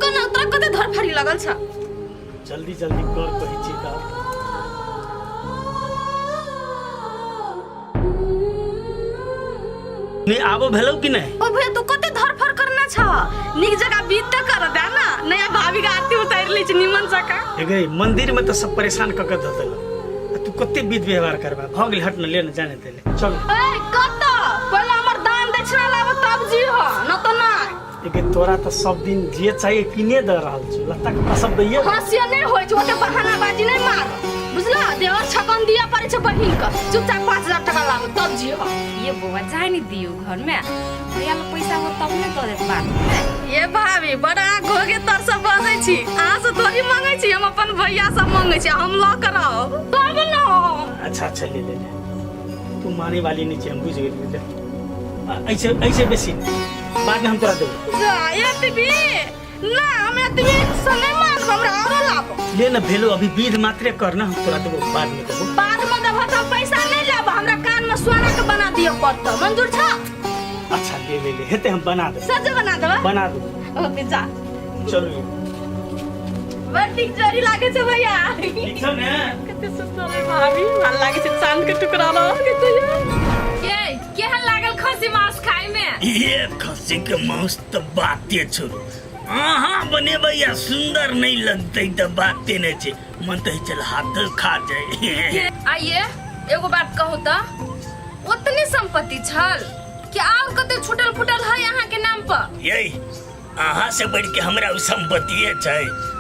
रुको ना तोरा कते धर फाड़ी लागल छ जल्दी जल्दी कर कहै छी त नहीं आबो भेलौ कि नहीं ओ भैया तू कते धर फर करना छ निक जगह बीत त कर दे ना नया भाभी के आरती उतार लै छी निमन सका एगे मंदिर में तो सब परेशान क के द देलौ तू कते विध व्यवहार करबा भ गेल हट न ले न जाने देले चल ए कत पहले हमर दान दक्षिणा लाब तब जी हो न तो ना एगे तोरा तो सब दिन जे चाहिए किने द रहल छ लत्ता के सब दैए हंसिया नहीं होय छ ओते बहाना बाजी नहीं मार बुझला देवर छकन दिया पड़े छ बहिन का चुपचाप 5000 टका लाब तब जी हो ये बुआ जाए नहीं दियो घर में भैया लो पैसा हो तब नहीं तो दे बात ये भाभी बड़ा घोगे तर सब बजै छी अहाँ से थोड़ी मांगे छी हम अपन भैया से मांगे छी हम ल करब तब न अच्छा अच्छा ले ले तू माने वाली नहीं छ हम बुझ गेली ऐसे ऐसे बेसी बाद में हम तोरा देबो जा ये टीवी ना हमें टीवी संगे मान हमरा और लाब ले न भेलो अभी विध मात्रे करना हम तोरा देबो बाद में देबो बाद में देबो त पैसा नहीं लेब हमरा कान में सोना के बना दियो पड़त मंजूर छ अच्छा ले ले ले हेते हम बना दे सज बना देबो बना दो ओके जा चलो बड़ी जरी लागे छ भैया ठीक छ ने कते सुंदर है भाभी ভাল लागे छ चांद के टुकड़ा लागे तो ये केहन लागल खसी मांस खाए में ये खसी के मांस तो बाते छोड़ो हाँ बने भैया सुंदर नहीं लगते तो बातें नहीं छे मन तो चल हाथ खा जाए आइए एगो बात कहू तो उतनी संपत्ति छल कि और कते छुटल फुटल है यहाँ के नाम पर यही अहाँ से बढ़ के हमरा उ संपत्ति है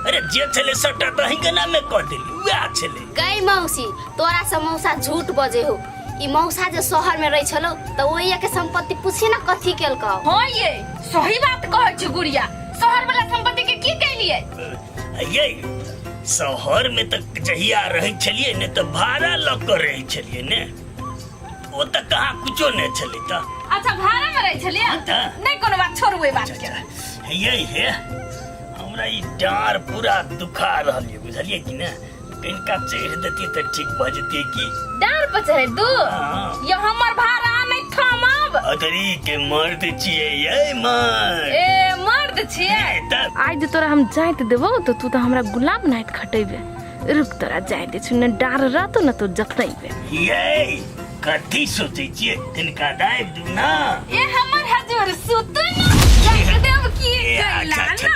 अरे जे छले सटा तो ही के नाम में कह दिली वह छले गई मौसी तोरा से मौसा झूठ बजे हो ई मौसा जे शहर में रही छलो तो ओइया के संपत्ति पूछी ना कथी केल का हाँ ये सही बात कहै छी गुड़िया शहर वाला संपत्ति के की कैलिए यही शहर में तक जहिया रहे छलिए ने तो भाड़ा लग रहे छलिए ने वो तक कहाँ कुछो नहीं छली तो अच्छा भाड़ा में रहे छलिए नहीं कोनो बात छोड़ वही बात के यही है हमरा ई डार पूरा दुखा रहल है बुझलिए कि ना कनिका चढ़ देती तो ठीक बजती की डार पर चढ़े दू ये हमर भाड़ा नहीं थमब अतरी के मर्द छिए ये मर्द ए मर्द छिए आज जे तोरा हम जाइत देबो तो तू तो हमरा गुलाब नाइत खटेबे रुक तोरा जाय दे छुने डार रहतो न तो जतैबे ये कथी सोचे छिए कनिका दाब दू ना ए हमर हजूर सुतु न देव की गइला ना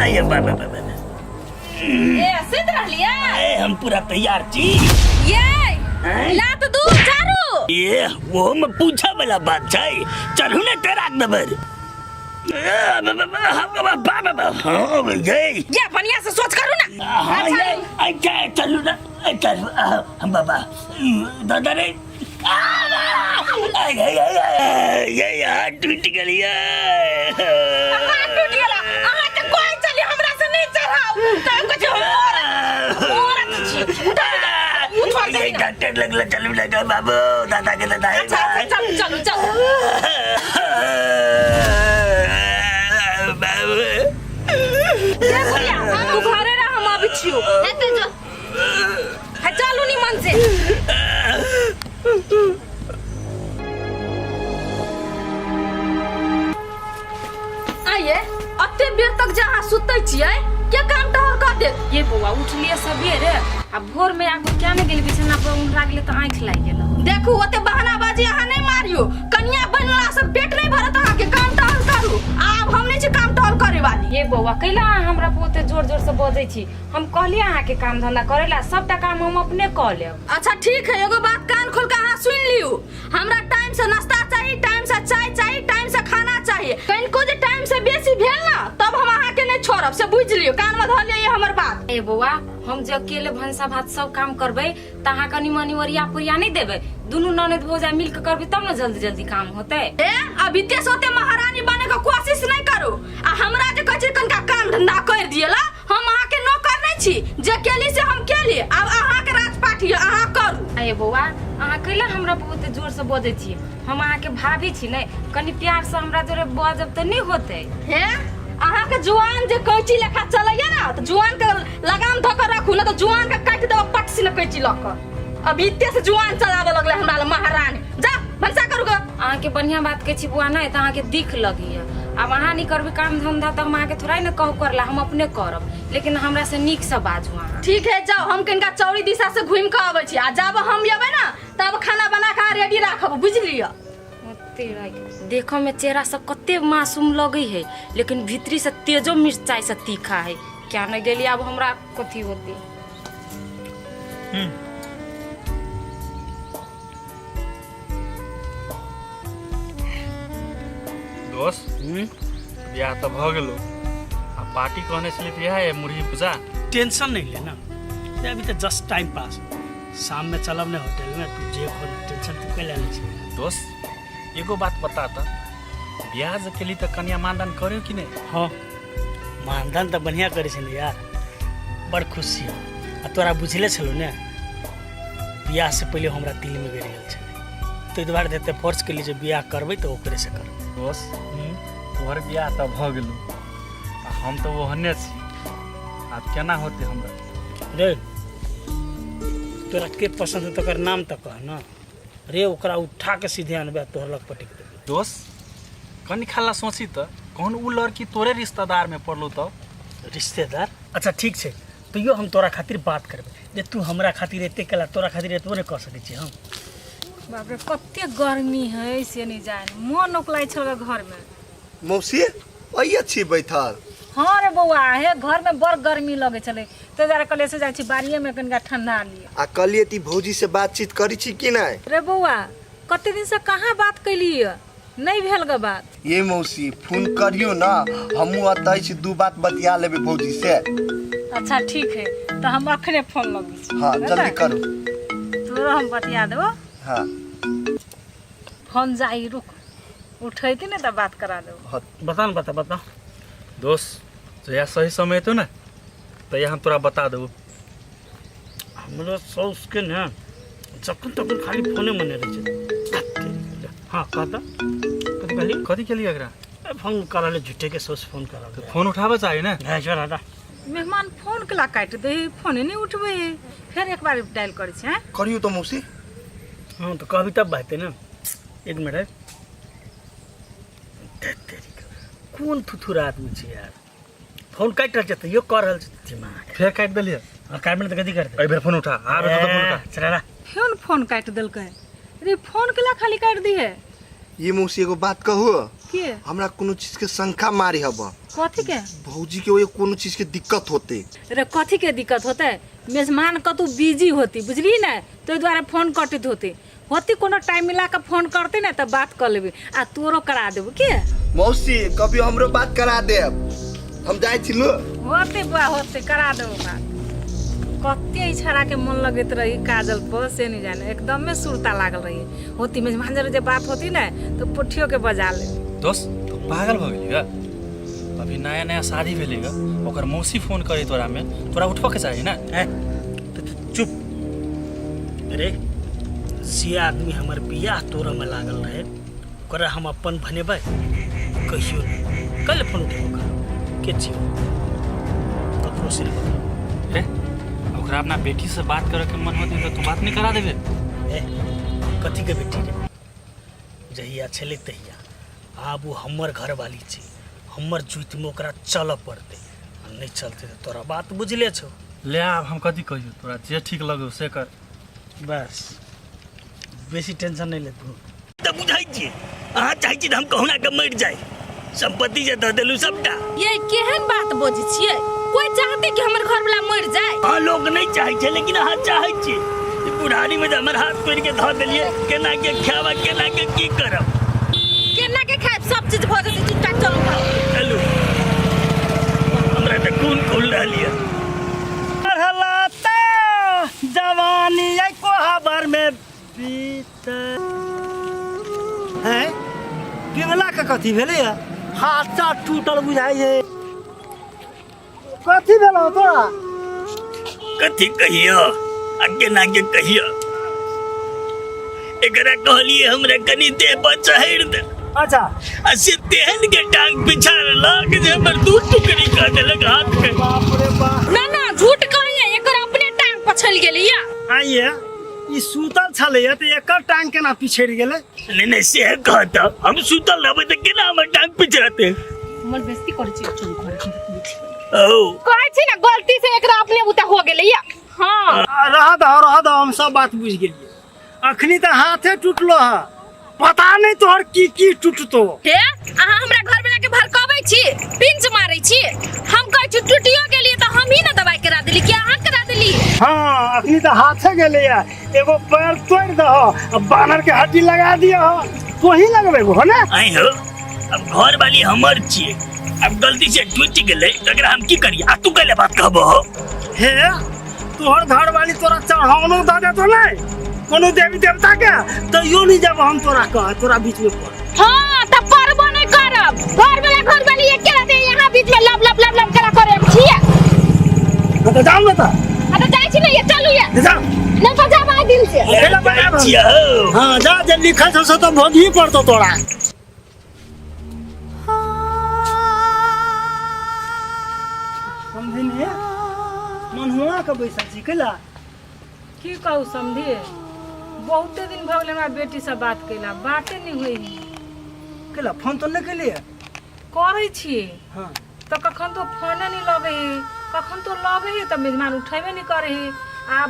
आये बाबा बाबा ए सिद्ध रहलिया ए हम पूरा तैयार छी ये ला तो दूर चारू ये वो में पूछा वाला बात छै चलू ने तेरा दबर हाँ जय ये बढ़िया से सोच करू ना हाँ ये अच्छा चलू ना चल हम बाबा दादा रे ये यार टूट गलिया टूट गेला अहाँ त कोई चली हमरा से नहीं चढ़ाओ त कुछ ये डॉक्टर लगला चलू लगा बाबू दादा के दादा है चल चलो चलो बाबू ये भैया तू घरे रह हम अभी छियो एते जो है चलू नी मन से आइए अते बेर तक जहाँ सुतै छियै क्या काम टहल कर दे ये बउआ उठलिए सवेरे अब भोर में आगो क्या नहीं गेली बिछना पर उठा गेले तो आंख लाग गेल देखू ओते बहाना बाजी अहाँ नहीं मारियो कन्या बनला से पेट नहीं भरत अहाँ के काम टहल करू आब हम नहीं छी काम टहल करे वाली ये बउआ कैला हमरा पोते जोर जोर से बजै छी हम कहलिए अहाँ के काम धंधा करेला सबटा काम हम अपने क लेब अच्छा ठीक है एगो बात कान खोल के अहाँ सुन लियो हमरा टाइम से नाश्ता चाहिए टाइम से चाय चाहिए टाइम से खाना चाहिए कनको जे टाइम से बेसी भेल ना तब हम अहाँ के नहीं छोड़ब से बुझ लियो कान में धर लियो हमर बात ए बउआ हम जे अकेले भंसा भात सब काम करबै त अहाँ कनी मनी ओरिया पुरिया नहीं देबै दुनू ननद भौजा मिल के करबै तब न जल्दी जल्दी काम होतै ए अभी ते सोते महारानी बने के कोशिश नहीं करू आ हमरा जे कहै छी कनका काम धंधा कर दियला हम अहाँ के नौकर नहीं छी जे केली से हम केली अब अहाँ के राजपाट ये अहाँ करू ए बउआ अहाँ कैला हमरा बहुत जोर से बजै छी हम अहाँ के भाभी छी नै कनी प्यार से हमरा जोरे बजब त नहीं होतै हे अहाँ के जुआन जे कैची लेखा चलैया ना तो जुआन के लगाम धकर रखू ना तो जुआन के काट देब पट से न कैची लक अभी इत्ते से जुआन चलावे लगले हमरा महारानी जा भंसा करू ग अहाँ के बढ़िया बात कहै छी बुआ नै त अहाँ के दिख लगिया अब अहाँ नहीं करबे काम धंधा तो हम आके थोड़ा ही ना कहू करला, हम अपने करब, लेकिन हमरा से नीक से बाजू अहाँ। ठीक है जाओ, हम कनिका चौड़ी दिशा से घूम के आबै छी, आ जब हम अबै ना तब खाना बना के रेडी राखब, बुझलियै? देखो में चेहरा सब कते मासूम लगे है, लेकिन भीतरी से तेजो मिर्चाई से तीखा है। क्या नहीं गेली अब हमरा कथी होती। दोस्त ब्याह तो भ गेलो, आ पार्टी कहने से बियाह है मुर्गी पूजा। टेंशन नहीं लेना, ये अभी तो जस्ट टाइम पास। शाम में चलब ना होटल में, तू जे खोल टेंशन तू के ले ले। दोस्त एगो बात बता त, ब्याह जे केली त कन्या मानदान કર્યો कि नहीं? हाँ, मानदान तो बढ़िया करे छै ने यार, बड़ खुशी हो। आ तोरा बुझले छलो ने, ब्याह से पहले हमरा दिल में बेर गेल छलै, तो दुआरे देते फोर्स के लिए जे ब्याह करबै तो ओकरे से करबै। दोस्त तोहर ब्याह तो भ गेलो, आ हम तो ओहने छी, आब केना होते हमरा? रे तोरा के पसंद है तकर नाम तो कह ना रे, ओकरा उठा के सीधे अनबे तोहर लग पटिक देबै। दोस्त कनी खाला सोची त, कौन उ लड़की तोरे रिश्तेदार में पड़लो तो? रिश्तेदार? अच्छा ठीक छै, तैयो हम तोरा खातिर बात करबै, जे तू हमरा खातिर एते केला, तोरा खातिर एतबो नहीं कर सकै छी हम। बाप रे कते गर्मी है से नहीं जान, मन ओकलाई छल घर में। मौसी अइया छी बैठल। हाँ रे बउआ, हे घर में बड़ गर्मी लगे चले, तो जरा कले से जाई छी बाड़िए में कनिका ठंडा लिए। आ कलिए ती भौजी से बातचीत करी छी कि नहीं? रे बउआ कते दिन से कहाँ बात कैली, नहीं भेल ग बात। ये मौसी फोन करियो ना, हमू अतै छी, दू बात बतिया लेबे भौजी से। अच्छा ठीक है, तो हम अखने फोन लगी छी। हाँ जल्दी करो। तोरो हम बतिया देबो। हाँ फोन जाई, रुक उठैती ने तो बात करा देबो। बता ना, बता। दोस्त जया सही समय तो ना, तो यहाँ तोरा बता देबो। हमरा सौस के ना जखन तखन खाली फोने मने रहे छै। हाँ कहता कथी कहली? कथी केली एकरा? फोन करा ले, झूठे के सौस फोन करा तो फोन उठाबे चाहिए ना। है छोरा दा मेहमान फोन कला काट दे, फोन नहीं उठबे, फिर एक बार डायल करे छै। करियो तो मौसी। हाँ तो कहबी तब बात है ना। एक मिनट है, कौन थुथुरा आदमी छै यार, फोन काट रहल छै त यो कर रहल छै दिमाग। फिर काट देलिए, काट में तो कथी करते? ए बेर फोन उठा, आ बेर तो फोन उठा। चला फिर फोन काट देलकै। रे फोन कला खाली काट दी है ये मौसी एगो बात कहू, के? हमरा कोनो चीज के शंका मारी हब, कथी के? भौजी के ओए कोनो चीज के दिक्कत होते। रे कथी के दिक्कत होते? मेजमान कतू बिजी होती, बुझली ना, तो द्वारा फोन कटित होती कोनो टाइम मिला के फोन करते ना तो बात कर लेबे, आ तोरो करा देबो के? मौसी कभी हमरो बात करा दे, हम जाय छी लो। होते बुआ होते, करा देबो बात। कते इछारा के मन लगत रही काजल पर से नहीं जाने, एकदम में सुरता लागल रही होती। मेजमान जब बात होती ना तो पुठियो के बजा ले। दोस्त तो पागल भ गेली गा, अभी नया नया शादी भेली गा, ओकर मौसी फोन करी तोरा में, तोरा उठबो के चाहिए ना। तो चुप रे, जे आदमी हमर बियाह तोरा में लागल रहे ओकरा हम अपन भनेबै कहियो नहीं। कल फोन उठेबो के छियो ककरो से रे, ओकरा अपना बेटी से बात करे के मन होती तो तू बात नहीं करा देबे? ए कथी के बेटी रे, जहिया छले तहिया, आब वो हमर घर वाली छै, हमर जुइत में ओकरा चल पड़ते, नहीं चलते तो तोरा बात बुझले छो। ले आब हम कथी कहियो, तोरा जे ठीक लगो से कर। बस बेसी टेंशन नहीं ले तू। तब बुझाई छी अहाँ चाहै छी हम कहुना के मर जाए, संपत्ति जे दऽ देलु सबटा। ये केहन बात बोझ छियै? कोई चाहते कि हमर घर वाला मर जाए? अहाँ लोग नहीं चाहै छै, लेकिन अहाँ चाहै छी। बुढ़ारी में हमर हाथ तोड़ के धऽ देलिए, केना के खावा, केना के की करब? केना के खाए? सब चीज भऽ जेतै, चुपचाप चलू चलू, हमरा तऽ खून खुल रहलिए। जवानी को हबर में बीता है केवला का कथी भेले या? हाथ साथ टूटल बुझाई है। कथी भेलो तोरा? कथी कहियो आ केना के कहियो? एकरा कहलिए हमरा कनी देह पर चढ़ दे। अच्छा आ से तेहन के टांग पिछाड़ लग जे हमर दू टुकड़ी कर देलक हाथ के। बाप रे बाप। ना ना झूठ कहिए, एकर अपने टांग पछल गेलै या। आइए ई सुतल छले त एकर टांग केना पिछड़ गेले? नहीं से कहता हम सुतल रहबे त केना हमर टांग पिछड़ते? हमर बेइज्जती करै छी चुप घर ओ कहै छी ना गलती से एकरा अपने बुता हो गेलै या। हां रह दो हम सब बात बुझ गेलिए। अखनी त हाथे टूटलो है, पता नहीं तोहर की टूटतो। हे अहाँ हमरा घर वाला के भड़काबै छी, पिंच मारै छी। हम कहै छी टूटियो गेलिए त हम ही ना दवाई करा देली कि अहाँ करा देली? हाँ अखनी त हाथे गेले या, एगो पैर तोड़ दहो, अब बानर के हड्डी लगा दियो, तो ही लगबे हो ना। आई हो अब घर वाली हमर छिए, अब गलती से टूट गेले तकरा हम की करिए? आ तू कहले बात कहबो हो? हे तोहर घर वाली तोरा चढ़ावनो द देतो नहीं कोनो देवी देवता के, तो यो नहीं जब हम तोरा बीच में पड़। हां त परबो नहीं करब। घर वाली एक के रहते यहाँ बीच में लब करा करे छिए। तो जाओ ना आ त जाय छी ना ये चलू ये। जाओ न तो जा भाई दिन से। अकेला बना छिए हो हाँ जा जल्दी खा तो तो भोगी पड़तो तोरा। समझिनी मन हुआ के बैसा छी केला की कहू समझिए, बहुते दिन भऽ गेलै हमरा बेटी से बात कैला, बाते नहीं हुई। केला फोन तो नहीं केलिए? करै छियै हाँ तो कखन तो फोने नहीं लगे है, कखन तो लगे है तो मेजमान उठेबे नहीं करे है। आ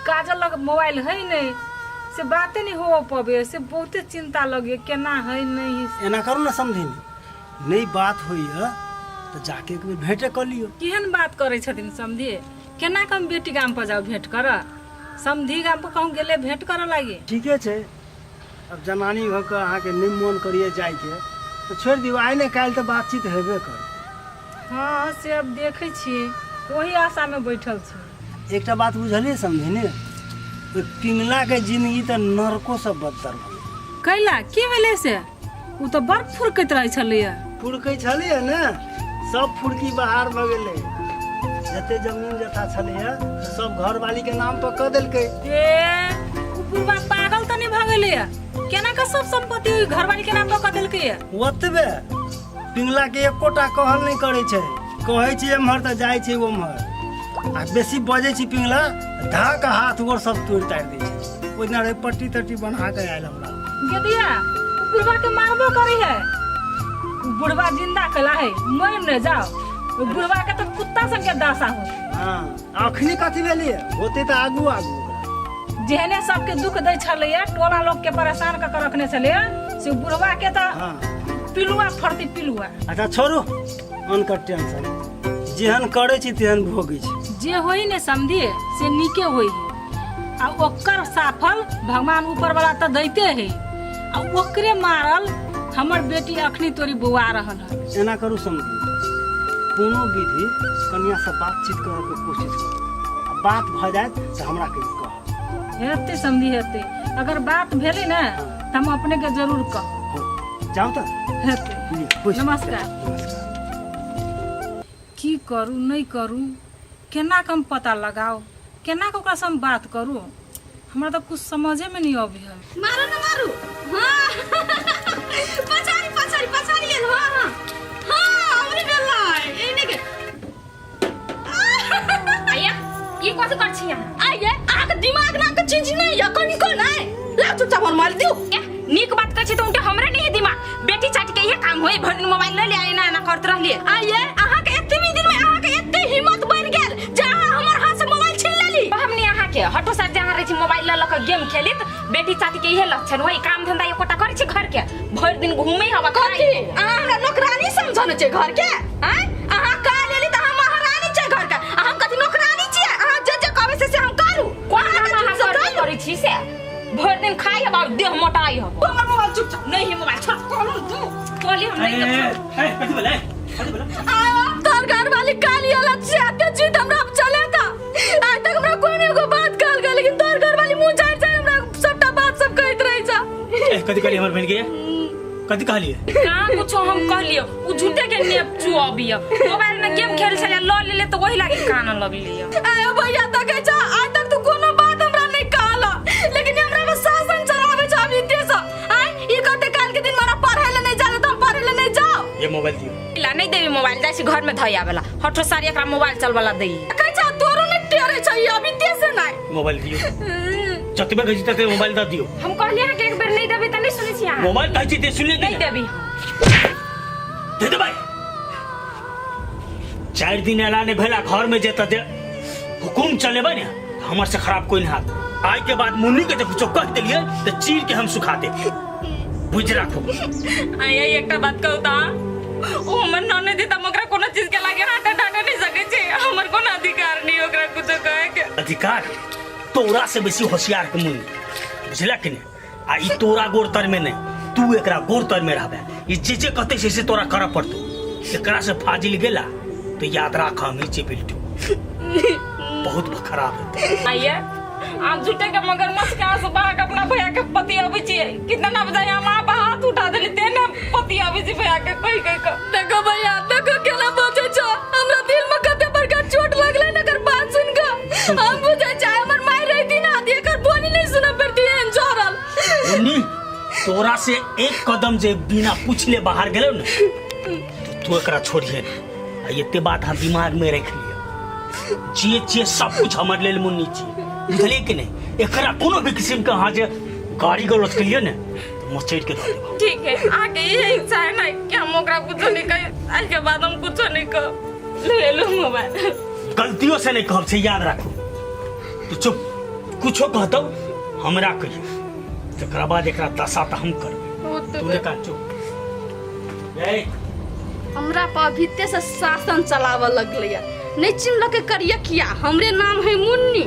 काजल लग मोबाइल है नहीं, से बाते नहीं हो पबे, से बहुते चिंता लगे केना है नहीं। एना करो ना समझिनी, नहीं बात हुई है तो जाके एक बेर भेंटे कर लियो। केहन बात करे छथिन समझिए, केना कम बेटी गाम पर जाओ भेंट कर? समझी गाम पर कहूँ गेले भेंट कर लागे। ठीके छै, अब जनानी भ के अहाँ के नहीं मन करिए जाय के तो छोड़ दियो, आइ ने काल्हि तो बातचीत हेबे कर। हाँ से अब देखे छियै, वही आशा में बैठल छी। एकटा बात बुझलिए समझिनी, पिंगला के जिंदगी तो नरको से बदतर भऽ गेलै। कैला की भेलै से? उ तो बड़ फुरकैत रहे छलैया। फुरकै छलिए ने, सब फुरकी बाहर भऽ गेलै। जते जमीन जथा छलैया सब घर वाली के नाम पर क देलकै। ए उ बुढ़वा पागल त नहीं भ गेलैया? केना के सब संपत्ति ओइ घरवाली के नाम पर क देलकैया? ओतबे पिंगला के एकोटा कहल नहीं करे छै, कहै छी एम्हर त जाय छै ओम्हर। आ बेसी बजे छी पिंगला धाक हाथ गोर सब तोड़ ताड़ दै छै। ओइ दिना रे पट्टी तट्टी बना के आयल हमरा। गेदिया उ बुढ़वा के मारबो करी है। उ बुढ़वा जिंदा कला है, मर न जाओ। उ बुढ़वा के तो कुत्ता संग के दशा हो। हां अखनी कथी भेलिए? होते त आगू जेहने सबके दुख दै छलैया, टोला लोग के परेशान क के रखने छलैया, से बुढ़वा के त हां पिलुआ फरती पिलुआ। अच्छा छोड़ो अनकर टेंशन, जेहन करे छी तेहन भोगै छी। जे होई ने समझिए से नीके होई, आ ओकर साफल भगवान ऊपर वाला त दैते है। आ ओकरे मारल हमर बेटी अखनी तोरी बौआ रहल है। एना करू समझी, कोनो विधि कन्या से बातचीत करे के कोशिश करू, आ बात भ जाए तो हमरा के कह। हेते समझी हेते, अगर बात भेली ना त हम अपने के जरूर कह। जाओ तो हेते। नमस्कार। की करू नहीं करू, केना कम पता लगाओ, केना के ओकरा से हम बात करू, हमरा तो कुछ समझे में नहीं आबे है। मारो ना मारो। हां पछाड़ी ले। हां हमरे बेला एने के। आया ई कथि कर छी यहाँ? आये आहा के दिमाग नाम के चीज नहीं या कनिको नहीं। ला चुपचाप और मार दियो। नीक बात कहै छी त उनके हमरे नहीं दिमाग, बेटी चाटी के ये काम होई, भर दिन मोबाइल ले आइ ना करत रहलिए। आये आहा के एते दिन में आहा के एते हिम्मत बढ़ गेल जे आहा हमर हाथ से मोबाइल छीन लेली। हमनी आहा के हटो सर जहां रही छी मोबाइल ल के गेम खेलित, बेटी चाटी के इहे लक्षण होई, काम धंधा एकोटा करै छी घर के, भर दिन घूमे हवा कथि? आहा हमरा नौकरानी समझन छै घर के? हैं आहा का लेली त हम महारानी छै घर के, हम कथि नौकरानी छी? आहा जे कहबै से हम करू। कोन हम करै छी से? भर दिन खाई हवा देह मोटाई हवा। हमर मोबाइल चुपचाप नहीं है, मोबाइल छोड़ कोलू तू कोली हम नहीं है कथी बोले? तोर घर वाली काली अलग से आते झूठ हमरा चले था। आज तक हमरा कोई नहीं को बात कहल गए, लेकिन तोर घर वाली मुंह झाड़ झाड़ हमरा सबटा बात सब कहत रही जा। कथी कहली हमर बहन के? कथी कहलिए? कहाँ कुछ हम कहलियो, उ झूठे के नेप चुआबिया, मोबाइल में गेम खेल छले ल ले तो वही लागे कान लगलिया। आयो भैया तक जा, आज तक तू कोनो बात हमरा नहीं कहला, लेकिन हमरा बस शासन चलावे जा बीते सा। आई ई कहते काल के दिन मारा पढ़े ले नहीं जाले तो हम पढ़े ले नहीं जाओ। ये मोबाइल दियो। ला नहीं देवी मोबाइल, जैसे घर में धइया वाला हटो सारी एकरा मोबाइल चल वाला देई। कह जा तोरो नहीं टेरे चाहिए अभी ते से नहीं मोबाइल दियो। जतबे गजी तक मोबाइल द दियो। हम कहलिए कि एक बेर नहीं देबे त नहीं सुनै छी अहाँ। मोबाइल कहै छी दे सुनिए नहीं देबी। दे दे भाई। 4 दिन एलाने भेला घर में जेता दे हुकुम चलेबे ने हमर से खराब कोई नहीं हाथ। आज के बाद मुन्नी के कुछ कह देलिए तो चीर के हम सुखा दे। बुझ राखो। आया एकटा बात कहू ता ओ हमर नने दी त मकरा कोनो चीज के लागे हाथ डाटे नहीं सके छी। हमर कोनो अधिकार नहीं ओकरा कुछ कहे के। अधिकार तोरा से बेसी होशियार के मुन्नी बुझला कि नहीं। आ ई तोरा गोरतर में नहीं तू एकरा गोरतर में रहबे। ई जे कहते से तोरा कर पड़तो। एकरा से फाजिल गेला तो याद राख हम ही बिल्टू बहुत खराब है। आइए आप झूठे के मगर मस के आंसू बहा के अपना भैया के पति अभी छिए कितना ना बजाय हम आप हाथ उठा देली तेने पति अभी छी भैया के कहि के देखो भैया देखो केना बचे छ। हमरा दिल में कते बड़का चोट लगले न कर बात सुन के हम बुझे चाहे हमर माई रहती ना दे कर बोली नहीं सुना पड़ती है जोरल। मुन्नी तोरा से एक कदम जे बिना पूछले बाहर गेलो न तू एकरा छोड़िए। ये बात हम दिमाग में रख लिया। जे सब कुछ हमर लेल मुन्नी छी बुझलिए कि नहीं। एकरा कोनो भी किस्म के हां जे गाड़ी गलत के लिए न तो मस्जिद के दे देबो। ठीक है आगे ये इच्छा है ना कि हम ओकरा कुछ नहीं कहे। आज के बाद हम कुछ नहीं कह ले लो मोबाइल। गलतियों से नहीं कहब से याद रखो। तू चुप कुछो कहतो हमरा कहियो तकरा बाद एकरा दशा त हम करबे। तू ने का चुप। ए हमरा पर भीते से शासन चलाव लगले नहीं चिन्ह के करिए किया हमरे नाम है मुन्नी।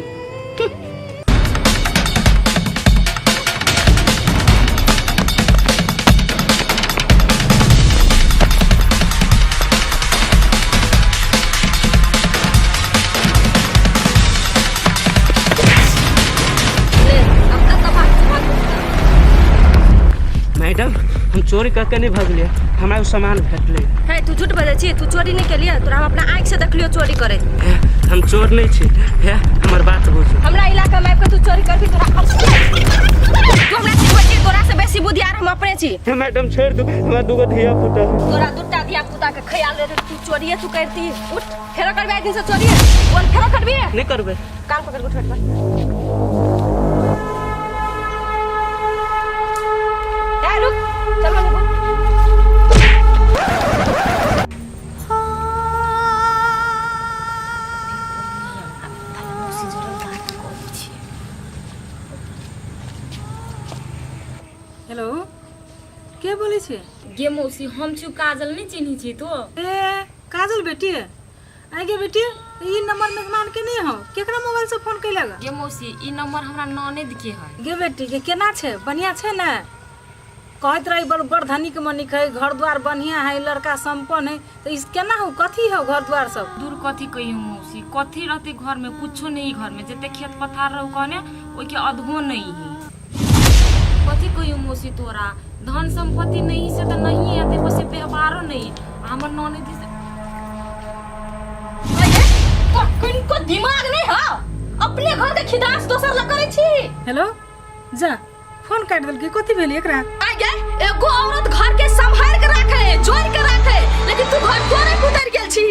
मैडम हम चोरी करके नहीं भाग लिया हमारा सामान भेटले। है तू झूठ बजे छी तू चोरी नहीं केलिए तोरा हम अपना आंख से देखलियो चोरी करे। हम चोर नहीं छी है हमर बात बुझ। हमरा इलाका में के तू चोरी करबी तोरा तू हमरा छी तोरा से बेसी बुधियार हम अपने छी। मैडम छोड़ दो हमरा दुगो धिया पुता तोरा दुटा धिया पुता के ख्याल रे तू चोरिए तू करती उठ फेरो करबे दिन से चोरी बोल फेरो करबी नहीं करबे। कान पकड़ के उठ रुक चल वाले हेलो के बोले छे? गे मौसी हम छु काजल नहीं चिन्ही छी तो। ए काजल बेटी आगे बेटी ई नंबर मेहमान के नहीं हो केकरा मोबाइल से फोन कैलेगा? गे मौसी ई नंबर हमरा ननद के है। गे बेटी के केना छे बढ़िया छे ना? कहत रही बड़ धनी के मनी है घर द्वार बढ़िया है लड़का संपन्न है तो इस केना हो कथी हो घर द्वार सब? दूर कथी कही मौसी कथी रहते घर में कुछो नहीं घर में जते खेत पथार रहो कहने ओइ के अधो नहीं है। कथी कही मौसी तोरा धन संपत्ति नहीं से तो नहीं है देखो से व्यवहारो नहीं हमर ननद से को दिमाग नहीं है अपने घर के खिदास दोसर ल करे छी। हेलो जा फोन काट देल के कथी भेल एकरा? आगे एगो औरत घर के संभाल के रखे जोड़ के रखे लेकिन तू घर द्वारे उतर गेल छी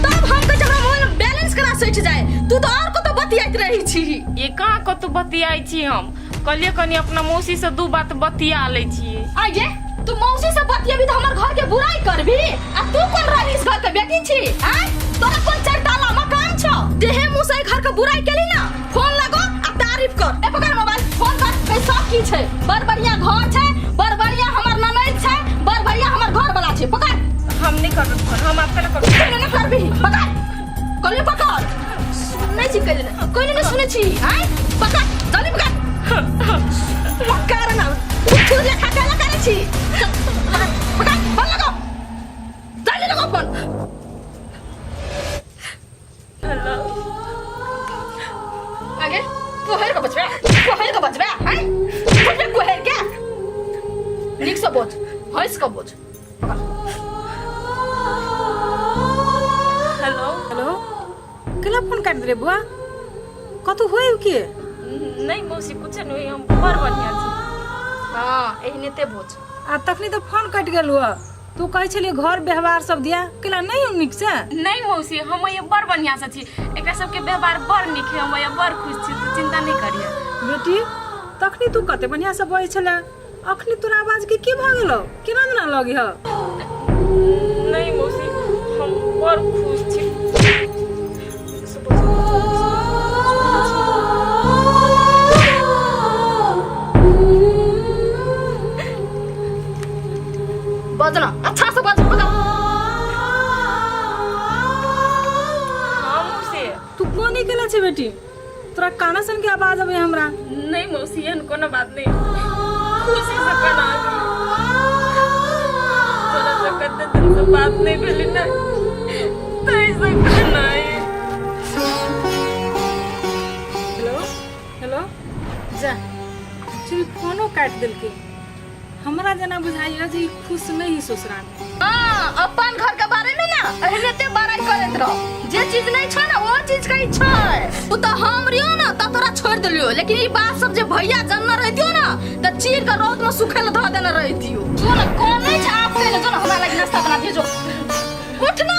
तब हम के जरा मोबाइल बैलेंस करा सच जाए तू तो और को तो बतियात रही छी। ये कहां को तो बतियाई छी हम कलिए कनी अपना मौसी से दू बात बतिया ले छी। आगे तू मौसी से बतियाबी तो हमर घर के बुराई करबी आ तू कौन रही इस घर के बेटी छी? हैं तोरा कौन चार ताला मकान छ देहे मुंह से घर के बुराई केली ना फोन लगो आ तारीफ कर। ए पकड़ मोबाइल फोन कर पैसा की छै बड़ बढ़िया घर छै बड़ बढ़िया हमर ननद छै बड़ बढ़िया हमर घर वाला छै पकड़। हम नहीं कर फोन हम आपके ना कर नहीं करबी पकड़ कलिए पकड़ सुनै छी कलिए कोई नहीं सुनै छी हैं पकड़ जल्दी पकड़ मक्कार ना तू लेखा केला करे छी पकड़ फोन लगाओ जल्दी लगाओ फोन। हेलो आगे कोहर का बचबे हैं बचबे कोहर क्या निक से बोझ हंस का बोझ। हेलो हेलो केला फोन काट दे बुआ कतु होय के? नहीं मौसी कुछ नहीं हम बड़ बढ़िया छी। हां एहने ते बोझ आ तखनी तो फोन कट गेल हुआ तू कहे छलिए घर व्यवहार सब दिया केला नहीं निक से? नहीं मौसी हम ये बड़ बढ़िया से छी एकरा सब के व्यवहार बड़ निक है हम ये बड़ खुश छी तू चिंता नहीं करिए। बेटी तखनी तू कते बढ़िया से बजै छले अखनी तोरा आवाज के की भ गेलो केना ना लगी ह नहीं मौसी हम बड़ खुश छी बजना अच्छा से बज बजा। हाँ मौसी तू कोनी केले छे बेटी तोरा काना सन के आवाज आवे हमरा नहीं मौसी एहन कोनो बात नहीं खुशी से कना तोरा से कते दिन से बात नहीं भेली ना तै से कना हेलो हेलो जा चुरी फोनो काट दिल के हमरा जना बुझाइयो जे खुश नहीं ससुरा में हां अपन घर के बारे में ना एहनेते बड़ाई करत रह जे चीज नहीं छ ना वो चीज के इच्छा है उ तो हम रियो ना त तोरा छोड़ देलियो लेकिन ई बात सब जे भैया जानना रहतियो ना त चीर के रोद में सुखे ल ध देना रहतियो जो ना कौन नहीं छ आप के जो ना हमरा लागि नाश्ता बना दियो जो उठ ना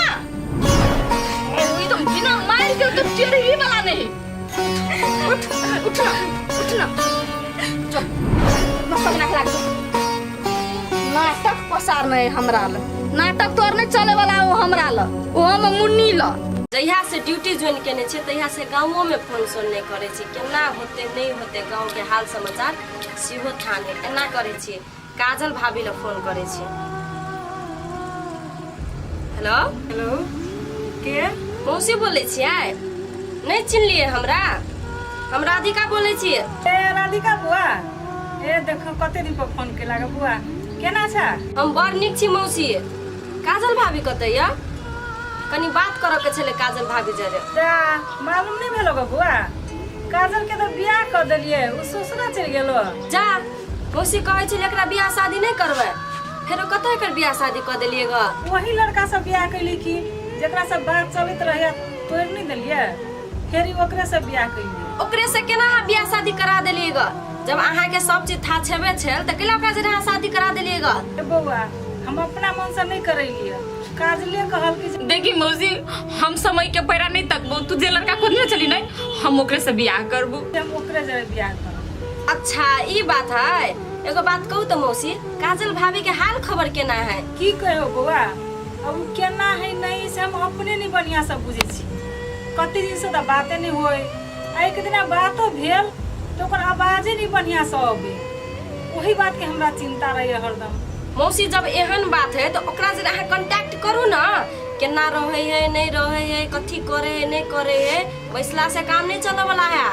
ई तो बिना मार के तो तेरे ही वाला नहीं उठ ना जो नाश्ता बना के लाग नाटक पसार नहीं हमरा ल नाटक तोर नहीं चले वाला वो हमरा ल वो हम मुन्नी ल जहिया से ड्यूटी ज्वाइन केने छे तहिया से गाँवों में फोन सोन नहीं करे छी केना होते नहीं होते गाँव के हाल समाचार सेहो थाने एना करे छी काजल भाभी ल फोन करे छी। हेलो हेलो के मौसी बोले छियै नहीं चिन्हलिए हमरा हम राधिका बोले छियै। ए राधिका बुआ ए देखो कते दिन पर फोन केला गे बुआ केना छ हम बड़ नीक छी मौसी काजल भाभी कतै या कनी बात करऽ के छले काजल भाभी जरे जा मालूम नहीं भेलो गे बुआ काजल के तो बियाह कर देलिए उ ससुरा चल गेलो जा मौसी कहै छले एकरा बियाह शादी नहीं करबै फेरो कतै कर बियाह शादी कर देलिए ग वही लड़का सब बियाह कैली की जेकरा सब बात चलत रहे तोड़ नहीं देलिए फेर ओकरे से बियाह कैली ओकरे से केना बियाह शादी करा देलिए ग जब अहाँ के सब चीज था छेबे छल त केला ओकरा जरे शादी करा देलिए ग ए बउआ हम अपना मन से नहीं करैलिए काजले कहल की देखी मौसी हम समय के पैरा नहीं तकबो तू जे लड़का खोजने चली नहीं हम ओकरे से बियाह करबू हम ओकरे जरे बियाह करब। अच्छा ई बात है एगो बात कहू तो मौसी काजल भाभी के हाल खबर केना है की कहो बउआ अब उ केना है नहीं से हम अपने नहीं बढ़िया से बुझे छी कते दिन से त बाते नहीं होय आ एक दिन बातो भेल तो ओकर आवाजे नहीं बढ़िया से आवे वही बात के हमरा चिंता रहे हरदम। मौसी जब एहन बात है तो ओकरा जरे अहाँ कांटेक्ट करू ना केना रहे है नहीं रहे है कथी करे है नहीं करे है वैसला से काम नहीं चले वाला है।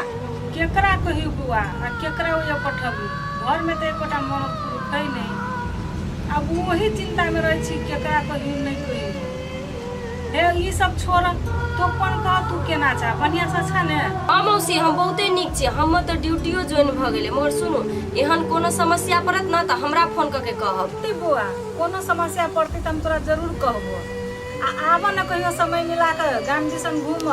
केकरा कही बुआ आ केकरा ओए पठबू घर में तो एकोटा मन है नहीं अब वही चिंता में रहे छी केकरा कही नहीं कही हे ई सब छोड़ तो अपन कह तू केना छ बढ़िया से छ ने हां मौसी हम बहुते नीक छी हम तो ड्यूटियो ज्वाइन भ गेले मगर सुनु एहन कोनो समस्या पड़त ना त हमरा फोन करके कहब ते बुआ कोनो समस्या पड़ते त हम तोरा जरूर कहबो आ आब न कहियो समय मिला के गाम दिसन घूम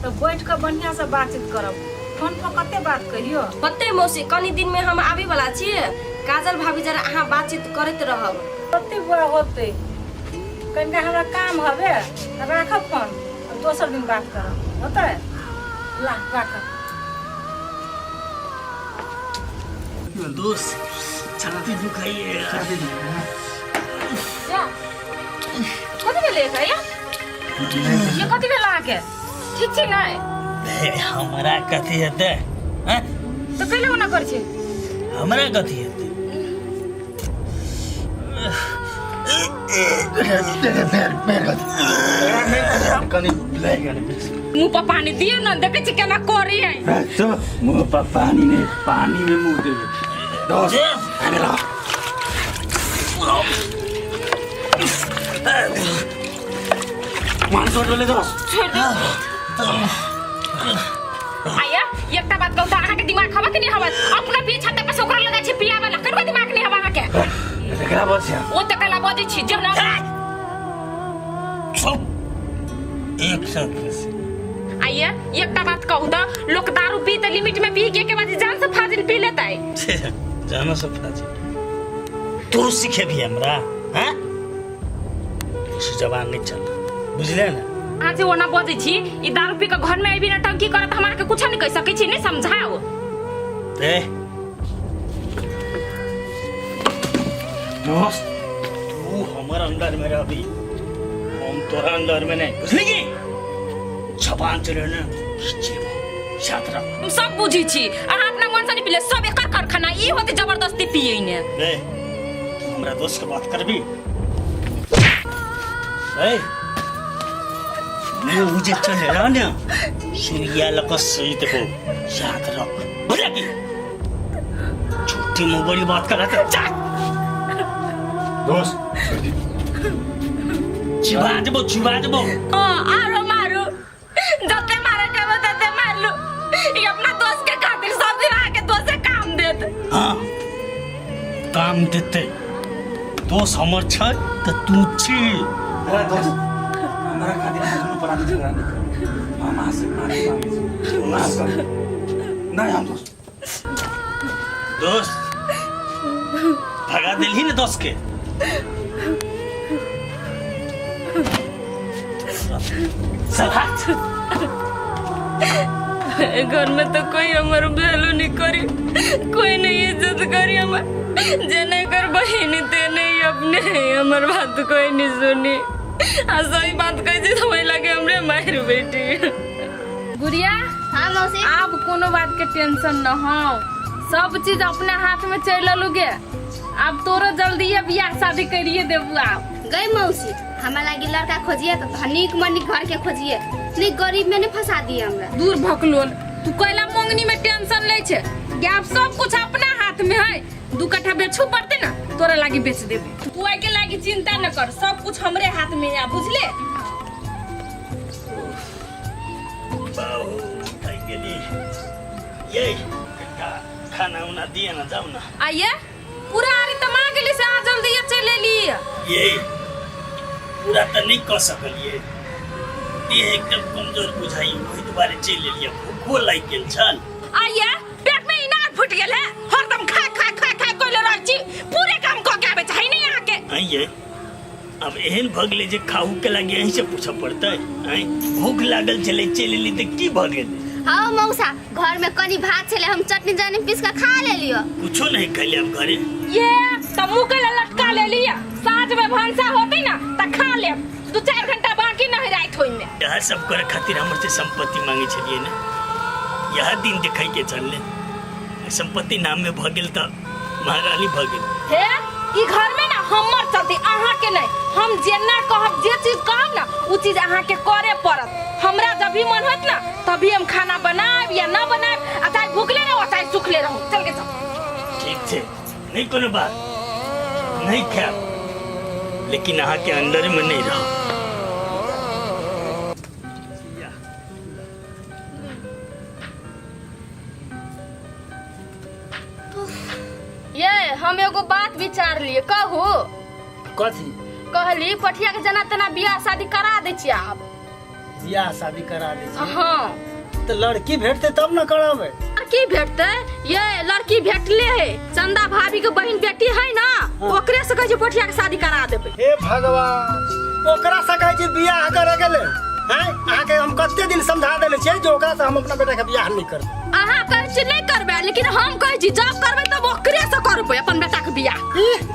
तो बैठ के बढ़िया से बातचीत करब फोन पर कते बात कहियो कते मौसी कनी दिन में हम आवे वाला छी काजल भाभी जरा अहाँ बातचीत करत रहब कते बुआ होते कनिका हमरा काम हवे राखब फोन दोसर दिन बात करब होतै ला राखब। दोस्त छाती दुखाइए जा कथि भेलै कहिया ये कथि भेल अहाँ के ठीक छी नहीं हमरा कथी हेतै हैं तो कैले ओना कर छी हमरा कथी हेतै मुंह पर पानी दियो ना देखे छी केना करी है मुंह पर पानी नहीं पानी में मुंह दे मान छोड़ ले दोस्त आया एकटा बात कहू त अहाँ के दिमाग खबा कि नहीं हवा अपना पीछे छत पे से ओकरा लगा छी पिया वाला कनवा दिमाग नहीं हवा अहाँ के एकरा बसिया ओ त कला बजे छी जब ना एक साथ आया एकटा बात कहू त लोग दारू पी त लिमिट में पी के बाद जान से फाजिल पी लेता है जानो से फाजिल तू सीखे भी हमरा हैं जवान नहीं चल बुझले ना आज ओना बजे छी ई दारू पी के घर में आबी ना टंकी करत हमरा के कुछ नहीं कह सकै छी नहीं समझाओ ए दोस्त तू हमारे अंदर में रह भी, हम तोरा अंदर में नहीं, बुझली की? जबान चले ना याद रख। सब बुझी छी अहाँ अपना मन से नहीं पिले, सब एकर कारखाना ई होते जबरदस्ती पिए ने। ले तू हमरा दोस्त के बात करबी? ए मैं मुझे चले रहा ना सुनिया लगा सही देखो याद रख, बुझला की? झूठी मुंह बड़ी बात कर रहा था दोस्त। चिबा देबो आरो मारो जते मारे के तते मार लो। ई अपना दोस्त के खातिर सब दिन आके दोस्त से काम देत। हाँ काम देते दोस्त हमर छ त तू छी। दोस्त हमारा खातिर हम पर आने झगड़ा नहीं, हम आज से माफी मांगे नहीं हम दोस्त भगा दिलही ना दोस्त के। घर में तो कोई हमार वैल्यू नहीं करी, कोई नहीं इज्जत करी हमार, जने कर बहिनी ते नहीं अपने हमार बात कोई नहीं सुनी। आ सही बात कही तो वही लगे हमरे मार बेटी। गुड़िया हाँ मौसी। अब कोनो बात के टेंशन न हो, सब चीज अपने हाथ में चल लुगे। अब तोरा जल्दी ये बियाह शादी करिए देबू। आप गई मौसी हमारा लागी लड़का खोजिए तो धनिक मनिक घर के खोजिए, नहीं गरीब में नहीं फंसा दिए हमरा। दूर भकलोल, तू कैला मंगनी में टेंशन ले छे? क्या सब कुछ अपना हाथ में है? 2 कट्ठा बेचू पड़ते ना तोरा लागी बेच देबे। तू आइ के लागी चिंता न कर, सब कुछ हमरे हाथ में है, बुझले? ये खाना उना दिए ना, जाओ ना। आइए पूरा आरी तो मांग ली से आ जल्दी ये चले लिए। ये पूरा तो नहीं कर सकलिए, ये एकदम कमजोर बुझाई, वही दोबारा चल लिया, भूखो लाग गेल छल। आइए पेट में इनार फुट गेल है, हरदम खा खा खा खा कोइले रहै छी, पूरे काम को के आबे छै नहीं यहाँ के। आइए अब एहन भगले जे खाऊ के लागे यहीं से पूछा पड़ता है। आई भूख लागल चले चल ली तो की भगेल? हाँ मौसा घर में कनी भात छले, हम चटनी जानी पीस के खा ले लियो। कुछो नहीं खा लिया घरे। ये तमु के लटका ले लिया, साँझ में भंसा होती ना त खा ले, 2-4 घंटा बाकी नहीं रात होई में। यह सब करे खातिर हमर से संपत्ति मांगे छलिए ना, यह दिन दिखाई के चलले संपत्ति नाम में भगेल त महारानी भगेल। हे ई घर में ना हमर चलती, अहाँ के नहीं। हम जेना कहब, जे चीज कहब ना उ चीज अहाँ के करे पड़त। हमरा जब भी मन होत ना तभी हम खाना बनाब या ना बनाब, आ चाहे भूखले रहो चाहे सुखले रहो। चल के चल। ठीक छे, नहीं कोनो बात, नहीं खाब, लेकिन अहाँ के अंदर में नहीं रहो। ये हम एगो बात विचार लिए, कहू? कथी? कहली पठिया के जना तना बियाह शादी करा दे छी आप। बियाह शादी करा दे छी? हाँ तो लड़की भेटते तब न करावे। लड़की भेटते, ये लड़की भेटले है, चंदा भाभी के बहन बेटी है ना, ओकरे से कहे पठिया के शादी करा देबे। हे भगवान, ओकरा से कहे छी बियाह करे गेले हैं? अहाँ के हम कते दिन समझा देले छी जे ओकरा से हम अपना बेटा के बियाह नहीं करब। अहाँ कहे छी नहीं करबे, लेकिन हम कहे छी जब करबे तब ओकरे से करबे अपन बेटा के बियाह।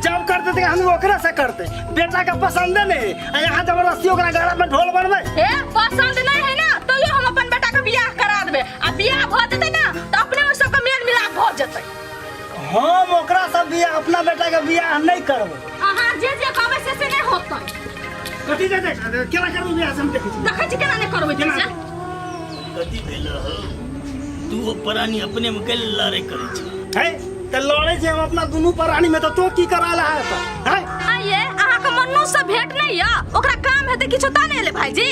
जब करते थे हम ओकरा से करते, बेटा का पसंद नहीं, यहाँ जबरदस्ती ओकरा गला में ढोल बनबे। हे पसंद नहीं है ना तो यो हम अपन बेटा के बियाह करा देबे, आ बियाह भ जेते ना तो अपने में सब के मेल मिलाप भ जेते। हम ओकरा से बियाह अपना बेटा के बियाह नहीं करब। अहाँ जे जे कहबे से नहीं होतै। कथी दे केना करबे बियाह हम देखै छी। देखै छी केना नहीं करबे से। कथी भेल हो? तू प्राणी अपने में गेल लड़ाई करे छी है त लड़े छी हम अपना दुनू प्राणी में, तो की कराला है त है? आइए अहाँ के मन्नू से भेट नहीं या, ओकरा काम हेते किछो ता नहीं ले भाईजी।